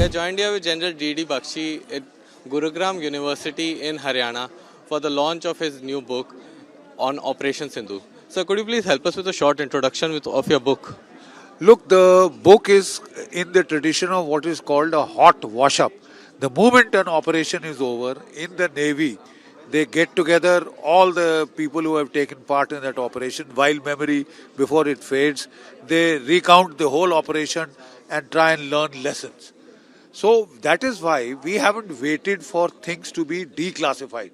are joined here with General D.D. Bakshi at Gurugram University in Haryana for the launch of his new book on Operation Sindoor. So, could you please help us with a short introduction of your book? Look, the book is in the tradition of what is called a hot wash-up. The moment an operation is over in the Navy, they get together all the people who have taken part in that operation, while memory before it fades. They recount the whole operation and try and learn lessons. So that is why we haven't waited for things to be declassified,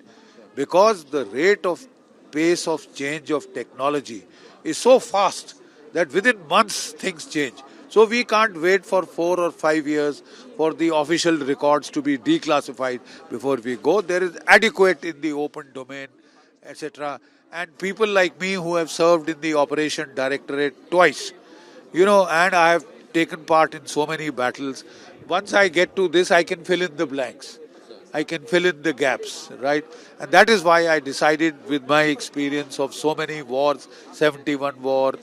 because the rate of pace of change of technology is so fast that within months things change. So we can't wait for 4 or 5 years for the official records to be declassified before we go. There is adequate in the open domain, etc. And people like me who have served in the operation directorate twice, and I have taken part in so many battles. Once I get to this, I can fill in the blanks. I can fill in the gaps, right? And that is why I decided, with my experience of so many wars, 71 war,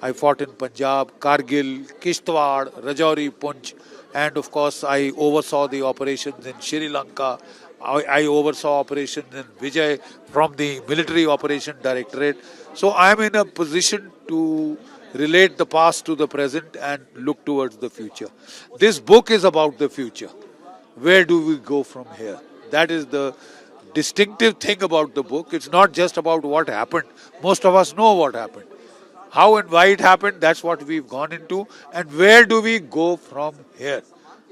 I fought in Punjab, Kargil, Kishtwar, Rajouri, Punch, and of course I oversaw the operations in Sri Lanka. I oversaw operations in Vijay from the Military Operation Directorate. So I am in a position to relate the past to the present and look towards the future. This book is about the future. Where do we go from here? That is the distinctive thing about the book. It's not just about what happened. Most of us know what happened. How and why it happened, that's what we've gone into. And where do we go from here?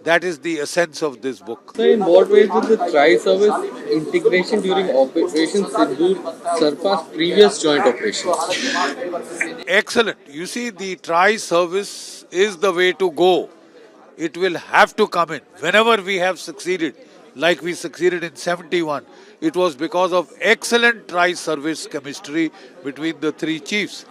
That is the essence of this book. So, in what ways will the tri-service integration during Operation Sindoor surpass previous joint operations? Excellent. You see, the tri-service is the way to go. It will have to come in. Whenever we have succeeded, like we succeeded in 71, it was because of excellent tri-service chemistry between the three chiefs.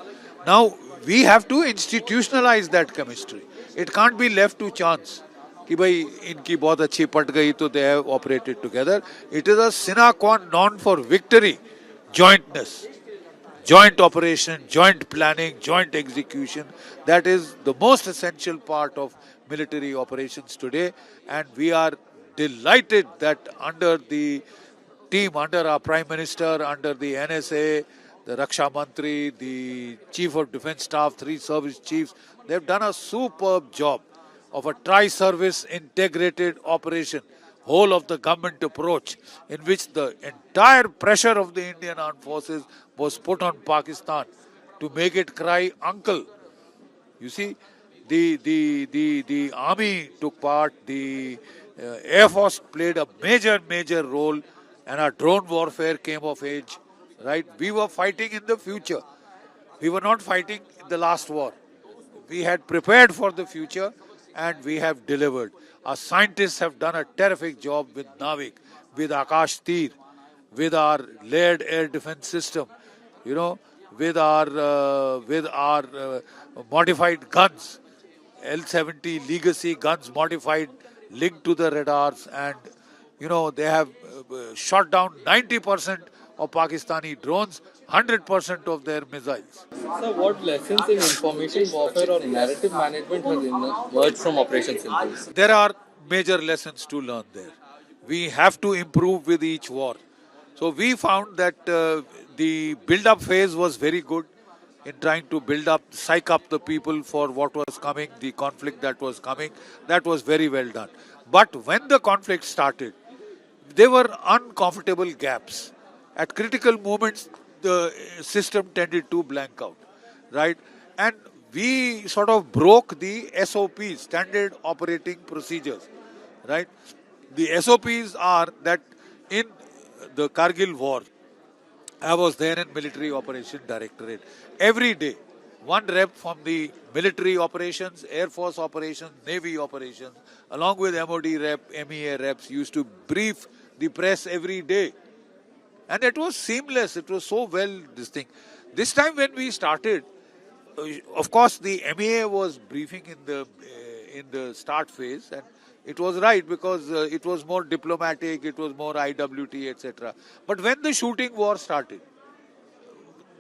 Now, we have to institutionalize that chemistry. It can't be left to chance. कि भाई इनकी बहुत अच्छी पट गई तो they have operated together. It is a sine qua non for victory. Jointness. Joint operation, joint planning, joint execution. That is the most essential part of military operations today. And we are delighted that under the team, under our Prime Minister, under the NSA, the Raksha Mantri, the Chief of Defence Staff, three service chiefs, they have done a superb job of a tri-service integrated operation, whole of the government approach, in which the entire pressure of the Indian Armed Forces was put on Pakistan to make it cry uncle. You see, the army took part, the Air Force played a major role, and our drone warfare came of age, right? We were fighting in the future. We were not fighting in the last war. We had prepared for the future and we have delivered. Our scientists have done a terrific job with Navik, with Akash Tir, with our layered air defense system, with our modified guns, L-70 Legacy guns modified, linked to the radars, and they have shot down 90% of Pakistani drones, 100% of their missiles. So, what lessons in information warfare or narrative management has emerged from Operation Sindoor? There are major lessons to learn there. We have to improve with each war. So we found that the build-up phase was very good in trying to build up, psych up the people for what was coming, the conflict that was coming. That was very well done. But when the conflict started, there were uncomfortable gaps. At critical moments, the system tended to blank out, right? And we sort of broke the SOPs, standard operating procedures, right? The SOPs are that in the Kargil war, I was there in Military Operation Directorate. Every day, one rep from the military operations, Air Force operations, Navy operations, along with MOD rep, MEA reps, used to brief the press every day. And it was seamless. It was so well, this thing. This time when we started, of course, the MEA was briefing in the start phase, and it was right because it was more diplomatic, it was more IWT, etc. But when the shooting war started,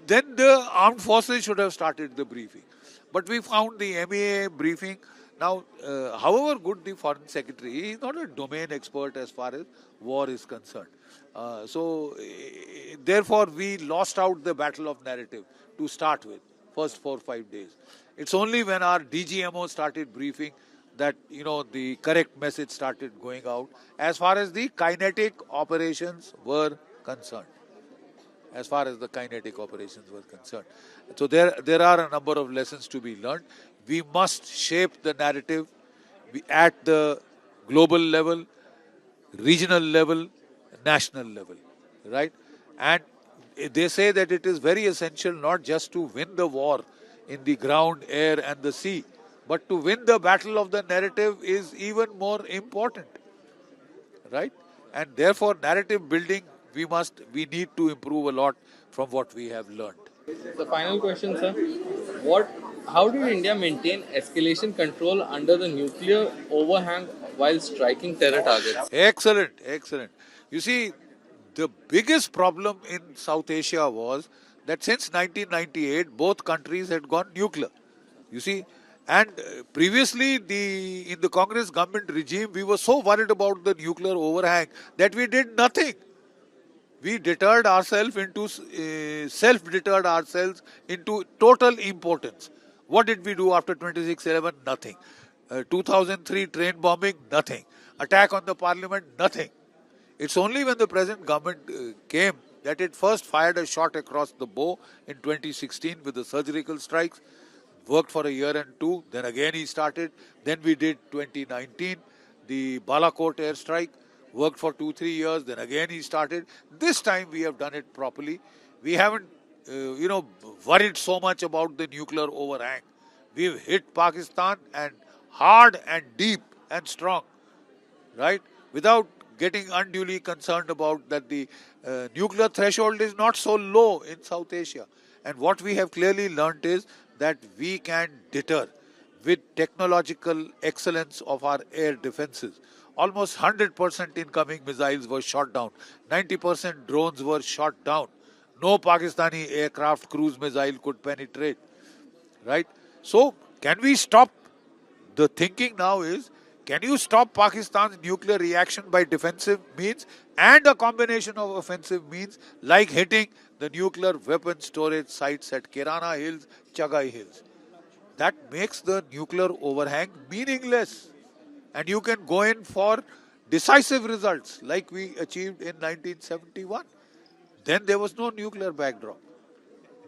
then the armed forces should have started the briefing. But we found the MEA briefing Now, however good the foreign secretary, he is not a domain expert as far as war is concerned. Therefore, we lost out the battle of narrative to start with, first 4 or 5 days. It's only when our DGMO started briefing that, the correct message started going out as far as the kinetic operations were concerned. As far as the kinetic operations were concerned. So there are a number of lessons to be learned. We must shape the narrative at the global level, regional level, national level, right? And they say that it is very essential not just to win the war in the ground, air, and the sea, but to win the battle of the narrative is even more important, right? And therefore, narrative building, we need to improve a lot from what we have learned. The final question, sir. What? How did India maintain escalation control under the nuclear overhang while striking terror targets? Excellent, excellent. You see, the biggest problem in South Asia was that since 1998, both countries had gone nuclear. You see, and previously in the Congress government regime, we were so worried about the nuclear overhang that we did nothing. We deterred ourselves into self-deterred ourselves into total impotence. What did we do after 26/11? Nothing. 2003 train bombing? Nothing. Attack on the parliament? Nothing. It's only when the present government came that it first fired a shot across the bow in 2016 with the surgical strikes. Worked for a year and two. Then again he started. Then we did 2019, the Balakot airstrike. Worked for 2 3 years. Then again he started. This time we have done it properly. We haven't, worried so much about the nuclear overhang. We've hit Pakistan and hard and deep and strong, right? Without getting unduly concerned about that the nuclear threshold is not so low in South Asia. And what we have clearly learnt is that we can deter with technological excellence of our air defenses. Almost 100% incoming missiles were shot down. 90% drones were shot down. No Pakistani aircraft cruise missile could penetrate. Right? So, can we stop? The thinking now is, can you stop Pakistan's nuclear reaction by defensive means and a combination of offensive means like hitting the nuclear weapon storage sites at Kirana Hills, Chagai Hills? That makes the nuclear overhang meaningless. And you can go in for decisive results like we achieved in 1971. Then there was no nuclear backdrop.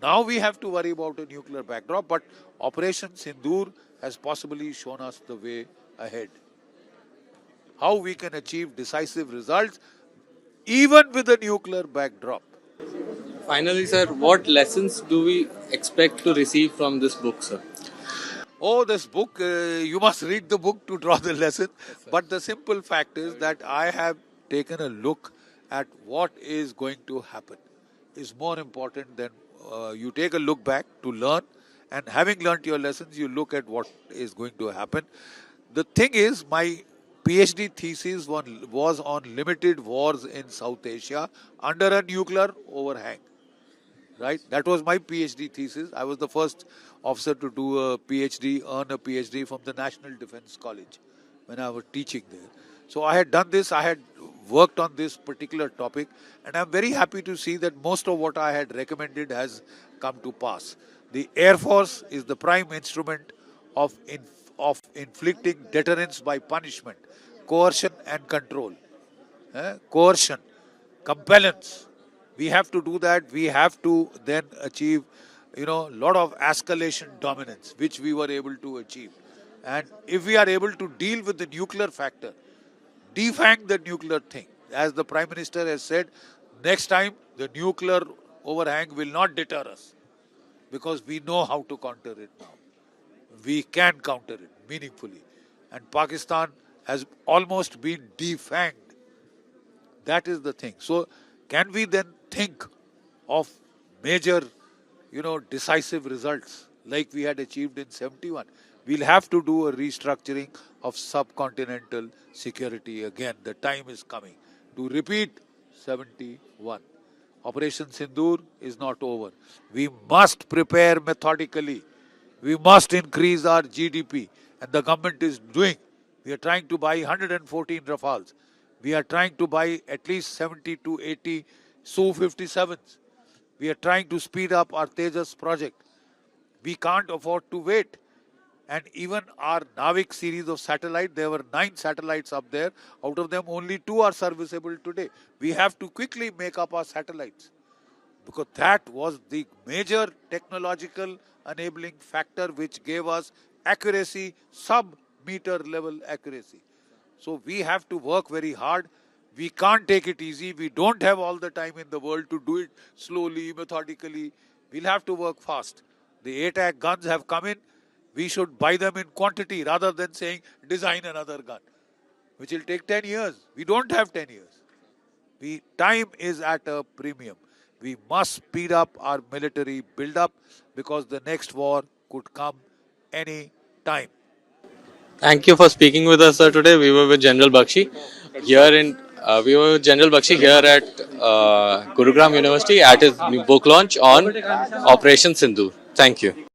Now we have to worry about a nuclear backdrop, but Operation Sindoor has possibly shown us the way ahead. How we can achieve decisive results even with a nuclear backdrop. Finally, sir, what lessons do we expect to receive from this book, sir? Oh, this book, you must read the book to draw the lesson. But the simple fact is that I have taken a look at what is going to happen. Is more important than you take a look back to learn, and having learnt your lessons, you look at what is going to happen. The thing is, my PhD thesis was on limited wars in South Asia under a nuclear overhang. Right? That was my PhD thesis. I was the first officer to do a PhD, earn a PhD from the National Defence College when I was teaching there. So I had done this, I had worked on this particular topic, and I'm very happy to see that most of what I had recommended has come to pass. The Air Force is the prime instrument of inflicting deterrence by punishment, coercion and control. Coercion, compellence. We have to do that. We have to then achieve, lot of escalation dominance, which we were able to achieve. And if we are able to deal with the nuclear factor, defang the nuclear thing, as the Prime Minister has said, next time the nuclear overhang will not deter us because we know how to counter it now. We can counter it meaningfully. And Pakistan has almost been defanged. That is the thing. So, can we then think of major, decisive results like we had achieved in 71? We'll have to do a restructuring of subcontinental security again. The time is coming to repeat 71. Operation Sindoor is not over. We must prepare methodically. We must increase our GDP, and the government is doing. We are trying to buy 114 Rafales. We are trying to buy at least 70 to 80 Su-57s. We are trying to speed up our Tejas project. We can't afford to wait. And even our Navik series of satellite, there were 9 satellites up there. Out of them, only 2 are serviceable today. We have to quickly make up our satellites, because that was the major technological enabling factor which gave us accuracy, sub-meter level accuracy. So we have to work very hard. We can't take it easy. We don't have all the time in the world to do it slowly, methodically. We'll have to work fast. The ATAC guns have come in. We should buy them in quantity rather than saying design another gun, which will take 10 years. We don't have 10 years. Time is at a premium. We must speed up our military build up, because the next war could come any time. Thank you for speaking with us, sir. Today we were with General Bakshi here at Gurugram University at his new book launch on Operation Sindhu. Thank you.